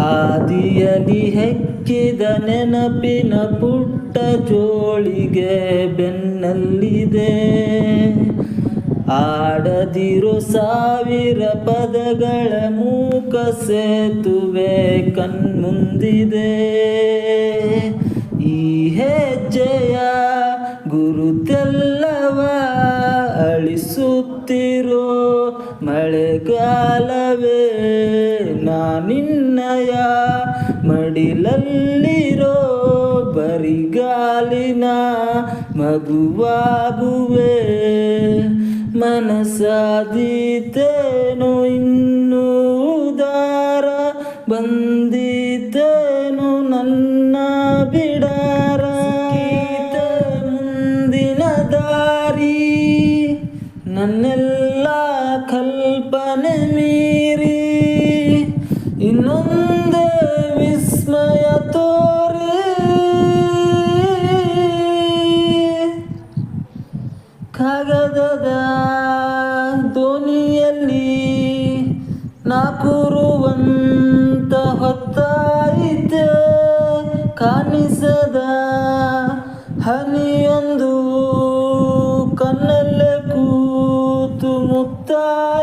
ಹಾದಿಯಲಿ ಹೆಕ್ಕಿದ ನೆನಪಿನ ಪುಟ್ಟ ಜೋಳಿಗೆ ಬೆನ್ನಲ್ಲಿದೆ. ಆಡದಿರೋ ಸಾವಿರ ಪದಗಳ ಮೂಕ ಸೇತುವೆ ಕಣ್ಮುಂದಿದೆ. ಈ ಹೆಜ್ಜೆಯ ಗುರುತೆಲ್ಲವ ಅಳಿಸುತ್ತಿರೋ ಮಳೆಗಾಲವೇ, ನಾನಿನ್ನಯ ಮಡಿಲಲ್ಲಿರೋ ಬರಿಗಾಲಿನ ಮಗುವಾಗುವೆ. ಮನಸಾದೀತೇನೋ ಇನ್ನೂ ಉದಾರ, ಬಂದೀತೇನೋ ನನ್ನ ಬಿಡಾರ. ಮುಂದಿನ ದಾರಿ ನನ್ನೆಲ್ಲ ಕಲ್ಪನೆ ಮೀರಿ ಇನ್ನೊಂದೇ ವಿಸ್ಮಯ ತೋರಿ. ಕಾಗದದ ದೋಣಿಯಲ್ಲಿ ನಾ ಕೂರುವಂತ ಹೊತ್ತಾಯಿತೆ. ಕಾಣಿಸದ ಹನಿಯೊಂದು ಕಣ್ಣಲ್ಲೇ ಕೂತು ಮುಕ್ತಾಯ.